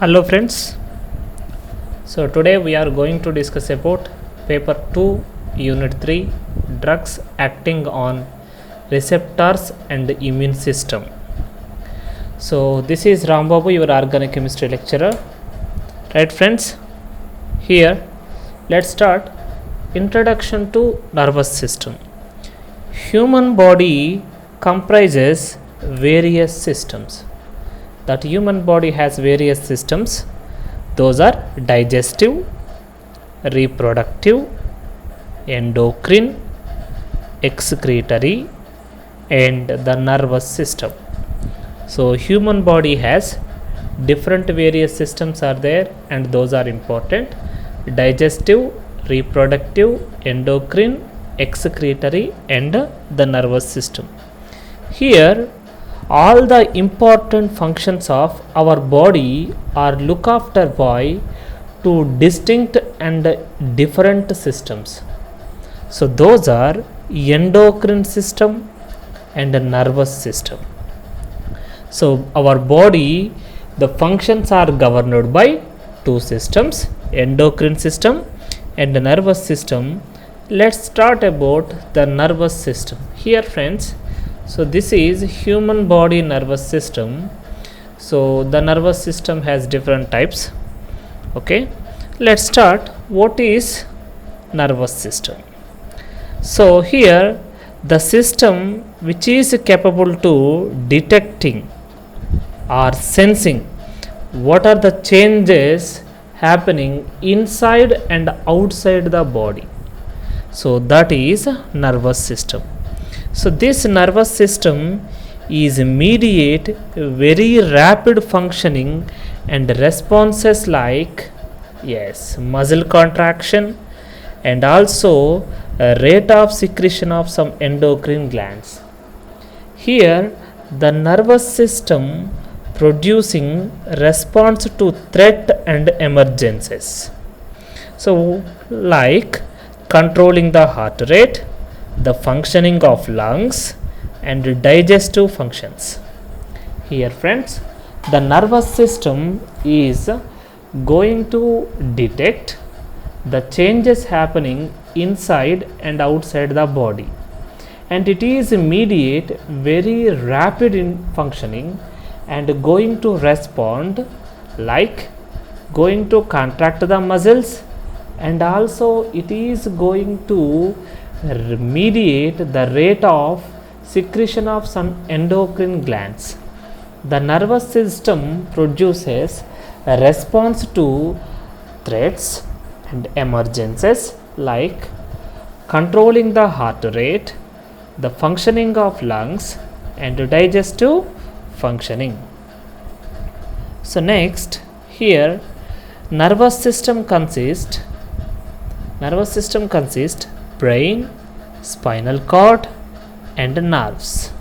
Hello friends. So today we are going to discuss about paper 2 unit 3 drugs acting on receptors and immune system. So this is Rambabu, your organic chemistry lecturer. Right friends, here let's start. Introduction to nervous system. Human body comprises various systems. That human body has various systems. Those are digestive, reproductive, endocrine, excretory, and the nervous system. So human body has different various systems are there, and those are important: digestive, reproductive, endocrine, excretory, and the nervous system. Here all the important functions of our body are looked after by two distinct and different systems. So those are endocrine system and nervous system. So our body, the functions are governed by two systems, endocrine system and the nervous system. Let's start about the nervous system. Here friends, so this is human body nervous system. So the nervous system has different types. Okay, let's start. What is nervous system? So here the system which is capable to detecting or sensing what are the changes happening inside and outside the body. So that is nervous system. So this nervous system is mediate very rapid functioning and responses like muscle contraction and also a rate of secretion of some endocrine glands. Here the nervous system producing response to threat and emergencies. So like controlling the heart rate, the functioning of lungs and digestive functions. Here friends, the nervous system is going to detect the changes happening inside and outside the body, and it is mediate very rapid in functioning and going to respond like going to contract the muscles, and also it is going to mediate the rate of secretion of some endocrine glands. The nervous system produces a response to threats and emergencies like controlling the heart rate, the functioning of lungs and digestive functioning. So next, here nervous system consists brain, spinal cord and nerves.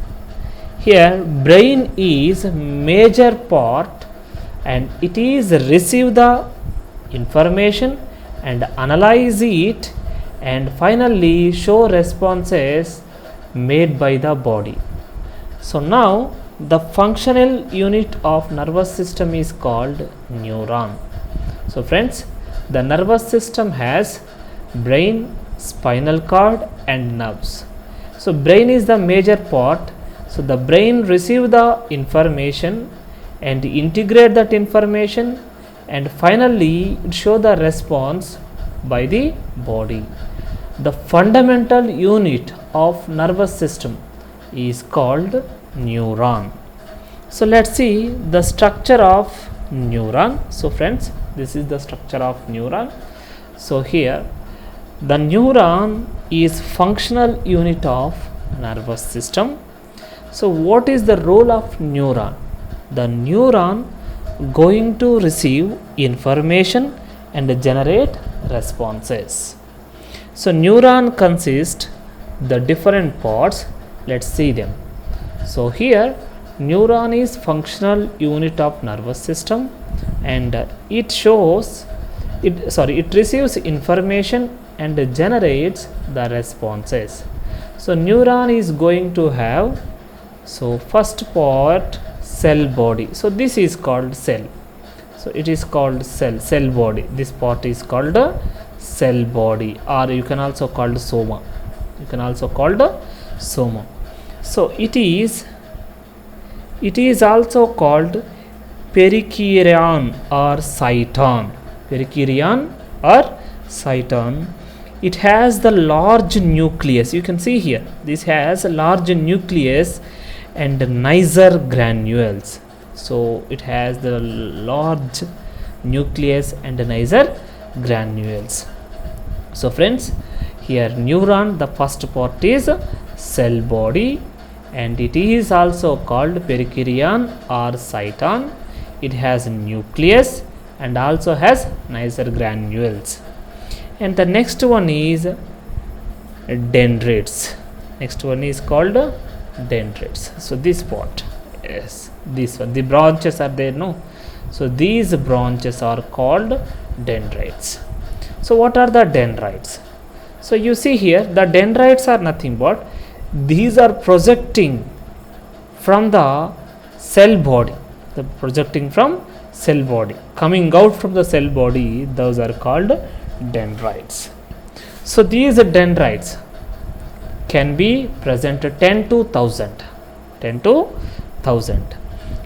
Here brain is major part and it is receive the information and analyze it and finally show responses made by the body. So now the functional unit of nervous system is called neuron. So friends, the nervous system has brain, spinal cord and nerves. So brain is the major part. So the brain receive the information and integrate that information and finally show the response by the body. The fundamental unit of nervous system is called neuron. So let's see the structure of neuron. So friends, this is the structure of neuron. So here the neuron is functional unit of nervous system. So what is the role of neuron? The neuron going to receive information and generate responses. So neuron consists the different parts. Let's see them. So here neuron is functional unit of nervous system and it receives information and generates the responses. So neuron is going to have, so first part, cell body. So this is called cell. So it is called cell body. This part is called a cell body, or you can also call it soma. You can also call the soma. So it is also called pericherion or cyton. Pericherion or cyton. It has the large nucleus. You can see here, this has a large nucleus and nicer granules. So it has the large nucleus and nicer granules. So friends, here neuron, the first part is cell body, and it is also called pericherion or cyton. It has nucleus and also has nicer granules. And the next one is dendrites. Next one is called dendrites. So this part, yes, this one, the branches are there, no? So these branches are called dendrites. So what are the dendrites? So you see here, the dendrites are nothing but these are projecting from the cell body. The projecting from cell body, coming out from the cell body, those are called dendrites. So these dendrites can be present 10 to 1000. 10 to 1000.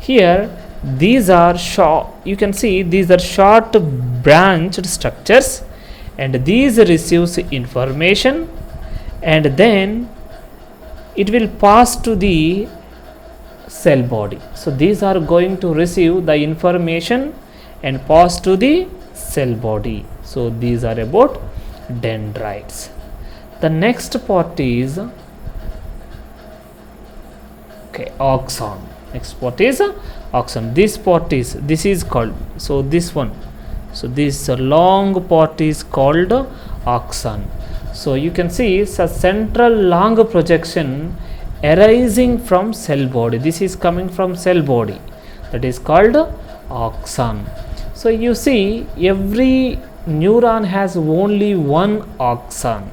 Here these are short, you can see these are short branched structures, and these receives information, and then it will pass to the cell body. So these are going to receive the information and pass to the cell body. So these are about dendrites. The next part is axon. Next part is axon. This part is called, so this one, so this long part is called axon. So you can see it's a central long projection arising from cell body. This is coming from cell body, that is called axon. So you see every neuron has only one axon,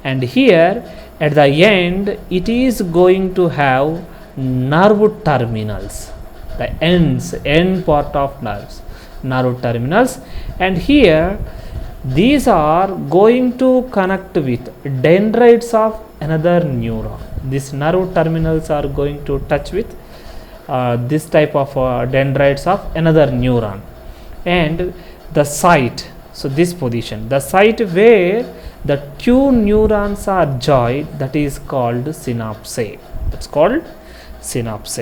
and here at the end it is going to have nerve terminals, the end part of nerve terminals, and here these are going to connect with dendrites of another neuron. These nerve terminals are going to touch with this type of dendrites of another neuron, and the site, so this position, the site where the two neurons are joined, that is called synapse. That's called synapse.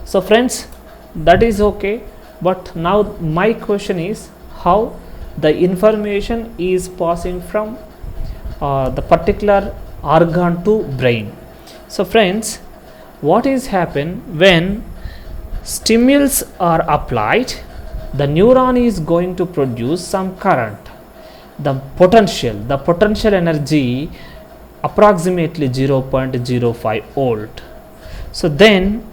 So friends, that is okay, but now my question is how the information is passing from the particular organ to brain. So friends, what is happen when stimulus are applied, the neuron is going to produce some current. The potential energy approximately 0.05 volt. So then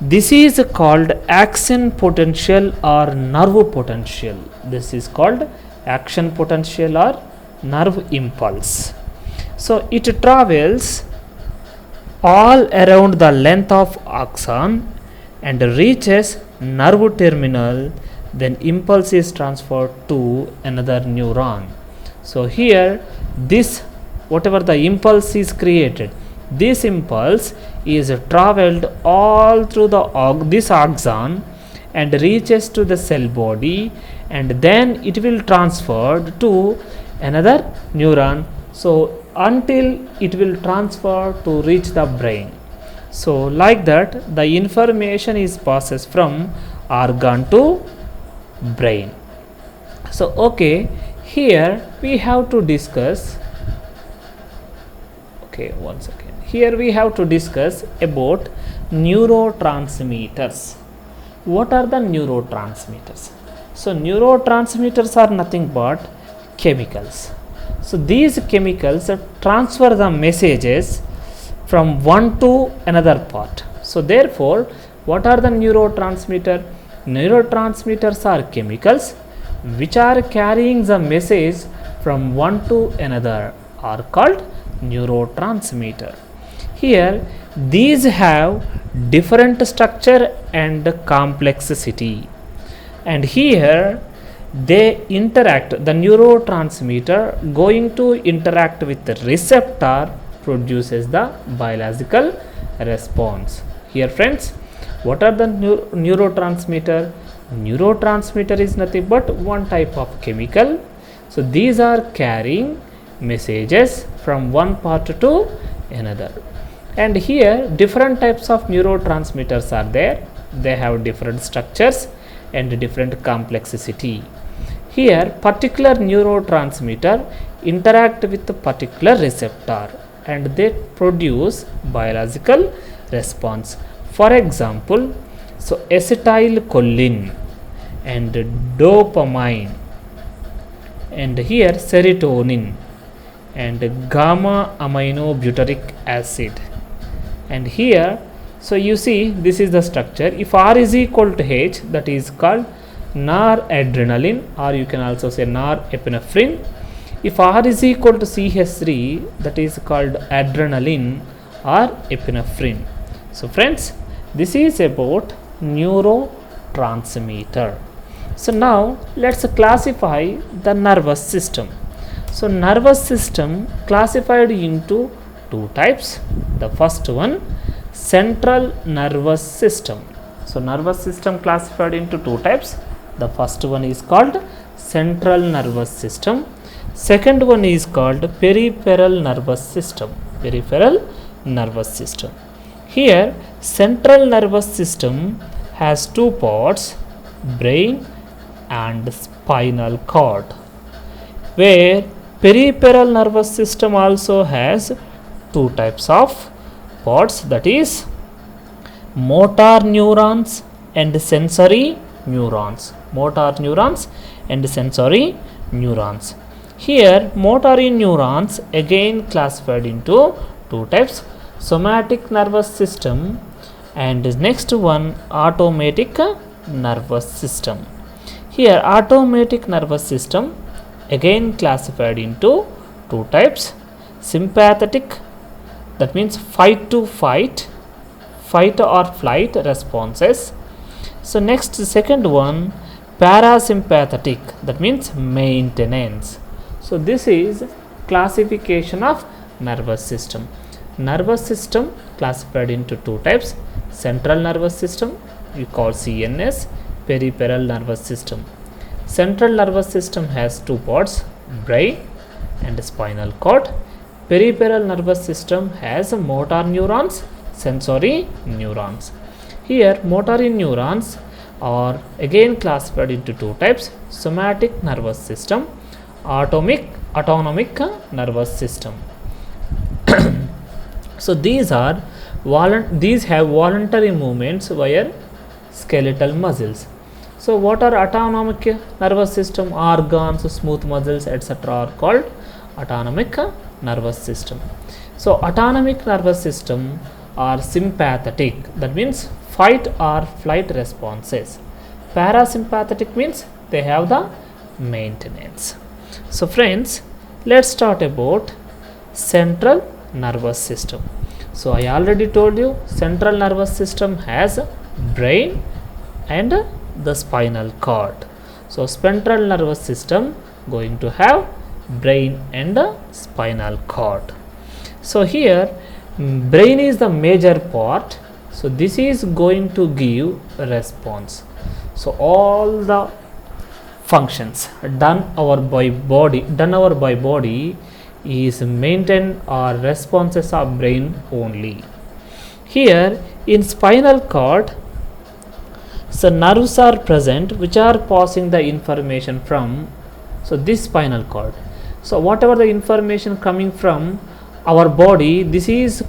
this is called action potential or nerve potential. This is called action potential or nerve impulse. So it travels all around the length of axon and reaches nerve terminal, then impulse is transferred to another neuron. So here this, whatever the impulse is created, this impulse is traveled all through this axon and reaches to the cell body, and then it will transfer to another neuron. So until it will transfer to reach the brain. So like that the information is passes from organ to brain. So okay, here we have to discuss, once again, here we have to discuss about neurotransmitters. What are the neurotransmitters? So neurotransmitters are nothing but chemicals. So these chemicals transfer the messages from one to another part. So therefore, what are the neurotransmitters? Neurotransmitters are chemicals which are carrying the message from one to another, are called neurotransmitter. Here these have different structure and complexity. and here they interact, the neurotransmitter going to interact with the receptor produces the biological response. Here friends, what are the neurotransmitter? Neurotransmitter is nothing but one type of chemical. So these are carrying messages from one part to another, and here different types of neurotransmitters are there. They have different structures and different complexity. Here particular neurotransmitter interact with the particular receptor and they produce biological response. For example, so acetylcholine and dopamine, and here serotonin and gamma aminobutyric acid, and here, so you see this is the structure. If R is equal to H, that is called noradrenaline, or you can also say norepinephrine. If R is equal to CH3, that is called adrenaline or epinephrine. So friends, this is about neurotransmitter. So now let's classify the nervous system. So nervous system classified into two types. The first one, central nervous system. So nervous system classified into two types. The first one is called central nervous system. Second one is called peripheral nervous system. Peripheral nervous system. Here central nervous system has two parts, brain and spinal cord, where peripheral nervous system also has two types of parts, that is motor neurons and sensory neurons. Motor neurons and sensory neurons. Here motor neurons again classified into two types, somatic nervous system and next one automatic nervous system. Here automatic nervous system again classified into two types, sympathetic, that means fight or flight responses. So next second one parasympathetic, that means maintenance. So this is classification of nervous system. Nervous system classified into two types, central nervous system we call CNS, peripheral nervous system. Central nervous system has two parts, brain and spinal cord. Peripheral nervous system has motor neurons, sensory neurons. Here motor neurons are again classified into two types, somatic nervous system, autonomic nervous system. So these have voluntary movements via skeletal muscles. So what are autonomic nervous system? Organs, smooth muscles, etc. are called autonomic nervous system. So autonomic nervous system are sympathetic, that means fight or flight responses. Parasympathetic means they have the maintenance. So friends, let's start about central nervous system. So I already told you central nervous system has brain and the spinal cord. So central nervous system going to have brain and the spinal cord. So here brain is the major part. So this is going to give response. So all the functions done by body is maintained or responses of brain only. Here in spinal cord, so nerves are present which are passing the information from this spinal cord. So whatever the information coming from our body, this is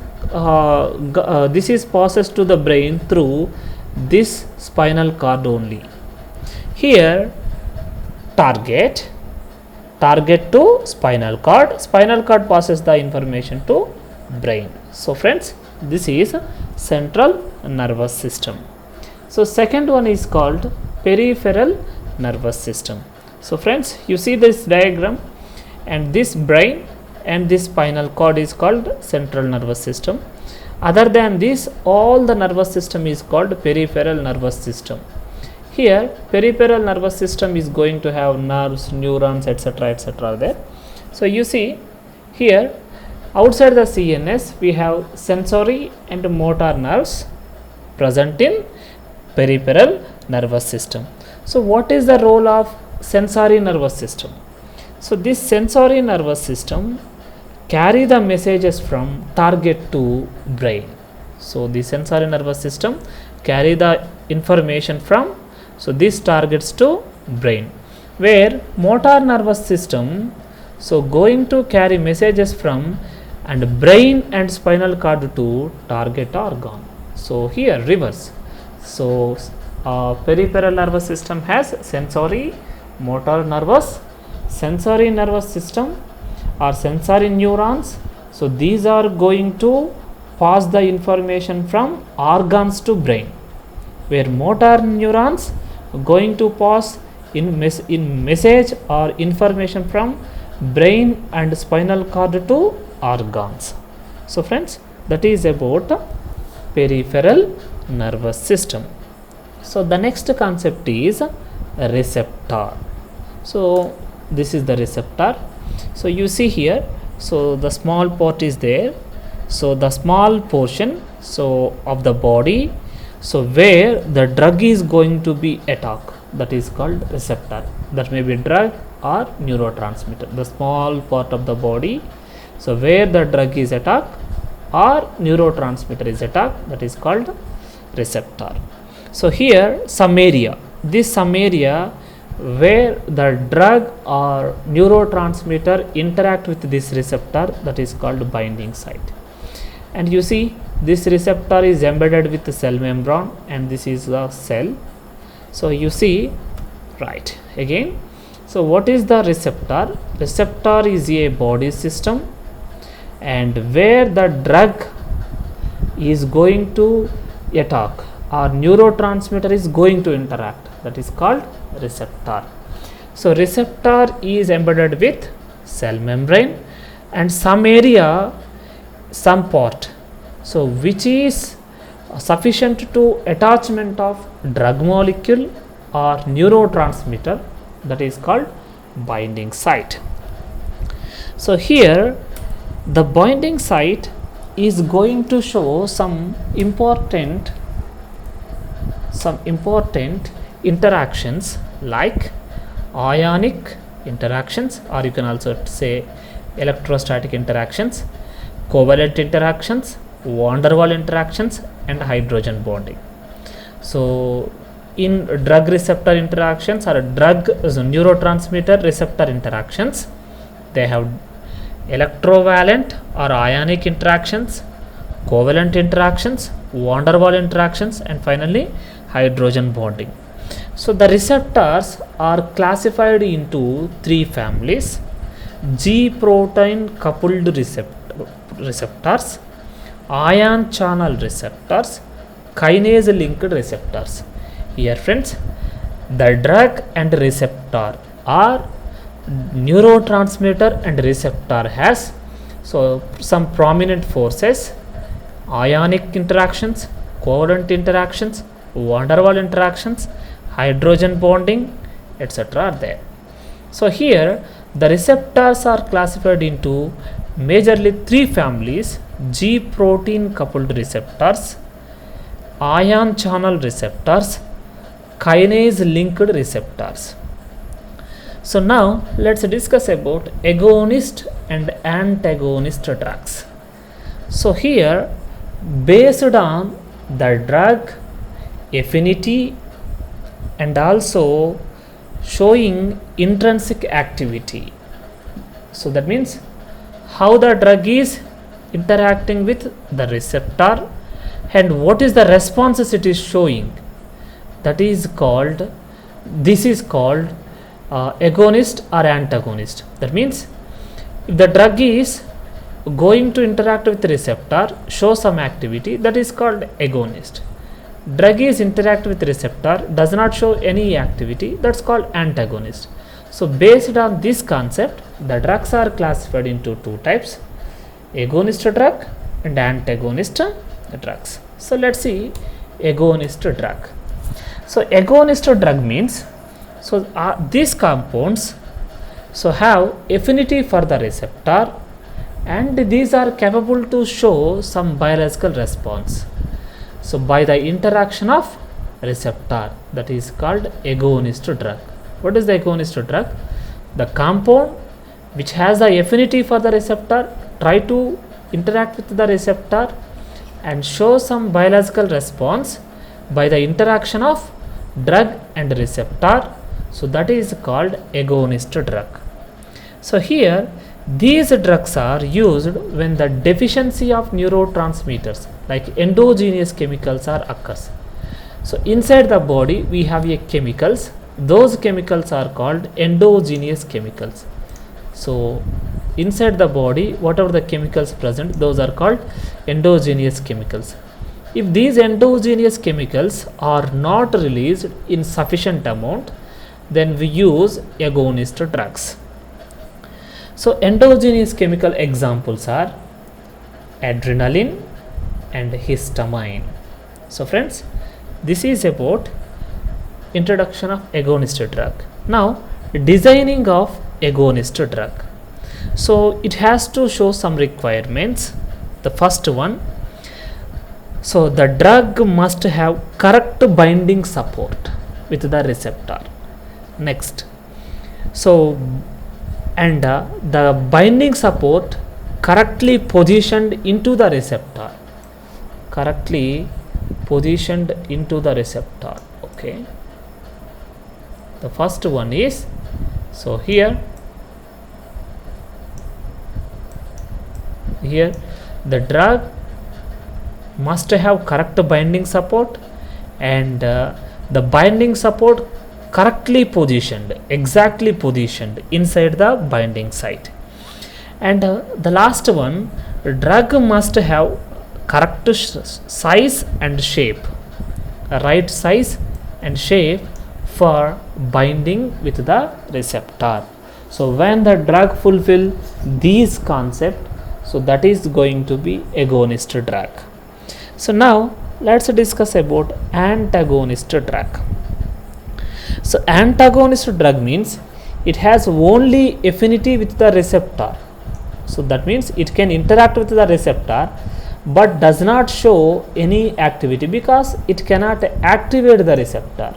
processed to the brain through this spinal cord only. Here target to spinal cord passes the information to brain. So friends, this is central nervous system. So second one is called peripheral nervous system. So friends, you see this diagram, and this brain and this spinal cord is called central nervous system. Other than this, all the nervous system is called peripheral nervous system. Here peripheral nervous system is going to have nerves, neurons, etc. there. So you see here outside the CNS we have sensory and motor nerves present in peripheral nervous system. So what is the role of sensory nervous system? So this sensory nervous system carry the messages from target to brain. So the sensory nervous system carry the information from these targets to brain, where motor nervous system going to carry messages from and brain and spinal cord to target organ. So here reverse. So peripheral nervous system has sensory, motor nervous, sensory nervous system or sensory neurons. So these are going to pass the information from organs to brain, where motor neurons going to pass in message or information from brain and spinal cord to organs. So friends, that is about peripheral nervous system. So the next concept is receptor. So this is the receptor. So you see here, so the small part is there. So the small portion of the body, where the drug is going to be attacked, that is called receptor. That may be drug or neurotransmitter. The small part of the body, where the drug is attacked or neurotransmitter is attacked, that is called receptor. So here some area, where the drug or neurotransmitter interact with this receptor, that is called binding site. And you see this receptor is embedded with the cell membrane, and this is the cell. So you see, right, again, so what is the receptor? Receptor is a body system, and where the drug is going to attack or neurotransmitter is going to interact, that is called receptor. So receptor is embedded with cell membrane and some area, some part, which is sufficient to attachment of drug molecule or neurotransmitter, that is called binding site. So here the binding site is going to show some important interactions like ionic interactions, or you can also say electrostatic interactions, covalent interactions, van der Waals interactions, and hydrogen bonding. So in drug receptor interactions or drug neurotransmitter receptor interactions, they have electrovalent or ionic interactions, covalent interactions, van der Waals interactions, and finally hydrogen bonding. So the receptors are classified into three families: G protein coupled receptors, ion channel receptors, kinase linked receptors. Here friends, the drug and receptor are neurotransmitter and receptor has some prominent forces: ionic interactions, covalent interactions, van der Waals interactions, hydrogen bonding, etc. are there. So here the receptors are classified into majorly three families: G protein coupled receptors, ion channel receptors, kinase linked receptors. So now let's discuss about agonist and antagonist drugs. So here, based on the drug affinity and also showing intrinsic activity, so that means how the drug is interacting with the receptor and what is the responses it is showing, this is called agonist or antagonist. That means if the drug is going to interact with the receptor, show some activity, that is called agonist. Drug is interact with the receptor, does not show any activity, that's called antagonist. So based on this concept, the drugs are classified into two types: agonist drug and antagonist drugs. So let's see agonist drug. So agonist drug means, so these compounds so have affinity for the receptor, and these are capable to show some biological response. So by the interaction of receptor, that is called agonist drug. What is the agonist drug? The compound which has the affinity for the receptor try to interact with the receptor and show some biological response by the interaction of drug and receptor. So that is called agonist drug. So here these drugs are used when the deficiency of neurotransmitters like endogenous chemicals are occurs. So inside the body we have a chemicals, those chemicals are called endogenous chemicals. So inside the body whatever the chemicals present, those are called endogenous chemicals. If these endogenous chemicals are not released in sufficient amount, then we use agonist drugs. So endogenous chemical examples are adrenaline and histamine. So friends, this is about introduction of agonist drug. Now designing of agonist drug. So it has to show some requirements. The first one, so the drug must have correct binding support with the receptor. Next, so and the binding support correctly positioned into the receptor, correctly positioned into the receptor. Okay, the first one is, so here the drug must have correct binding support, and the binding support correctly positioned, exactly positioned inside the binding site. And the last one, drug must have correct size and shape, right size and shape for binding with the receptor. So when the drug fulfill these concept, so that is going to be agonist drug. So now let's discuss about antagonist drug. So antagonist drug means it has only affinity with the receptor. So that means it can interact with the receptor but does not show any activity because it cannot activate the receptor.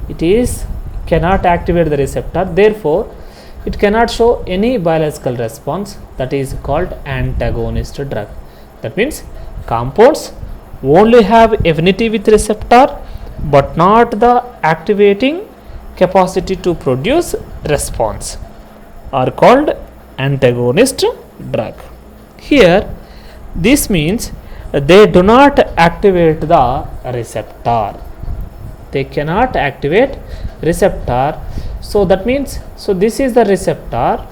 It is cannot activate the receptor, therefore it cannot show any biological response. That is called antagonist drug. That means compounds only have affinity with receptor but not the activating capacity to produce response, are called antagonist drug. Here this means they do not activate the receptor, they cannot activate receptor. So that means, so this is the receptor,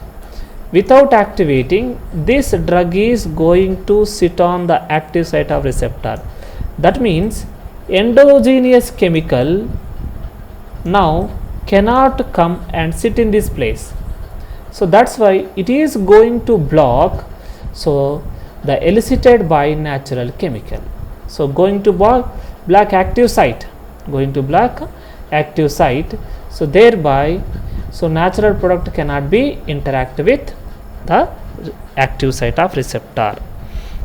without activating this drug is going to sit on the active site of receptor. That means endogenous chemical now cannot come and sit in this place. So that's why it is going to block so the elicited by natural chemical. So going to block active site, going to block active site. So thereby, so natural product cannot be interact with the active site of receptor.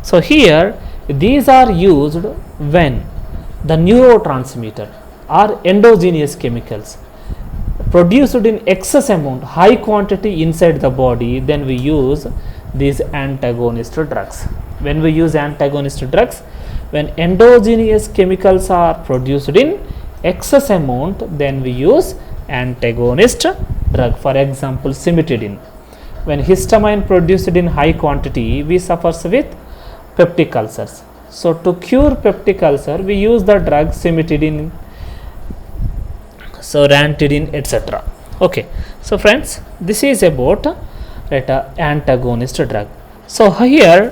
So here these are used when the neurotransmitter or endogenous chemicals produced in excess amount, high quantity inside the body, then we use these antagonist drugs. When we use antagonist drugs, when endogenous chemicals are produced in excess amount, then we use antagonist drug. For example, cimetidine. When histamine produced in high quantity, we suffers with peptic ulcers. So to cure peptic ulcer, we use the drug cimetidine, so ranitidine, etc. Okay, so friends, this is about antagonist drug. So here,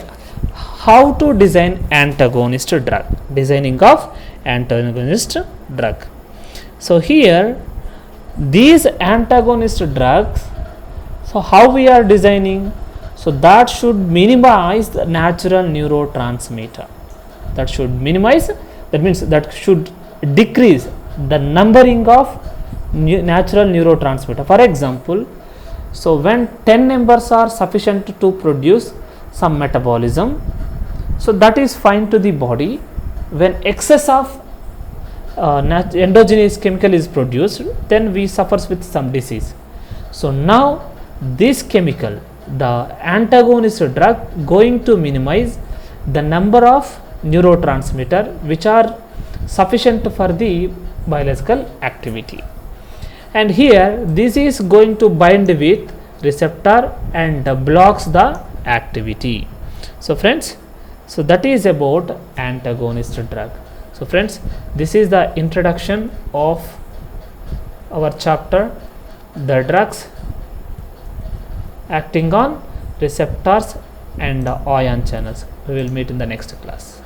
how to design antagonist drug, designing of antagonist drug. So here these antagonist drugs, so how we are designing, so that should minimize the natural neurotransmitter, that should minimize, that means that should decrease the numbering of natural neurotransmitter. For example, so when 10 numbers are sufficient to produce some metabolism, so that is fine to the body. When excess of endogenous chemical is produced, then we suffers with some disease. So now this chemical, the antagonist drug, going to minimize the number of neurotransmitter which are sufficient for the biological activity, and here this is going to bind with receptor and blocks the activity. So friends, so that is about antagonist drug. So friends, this is the introduction of our chapter, the drugs acting on receptors and ion channels. We will meet in the next class.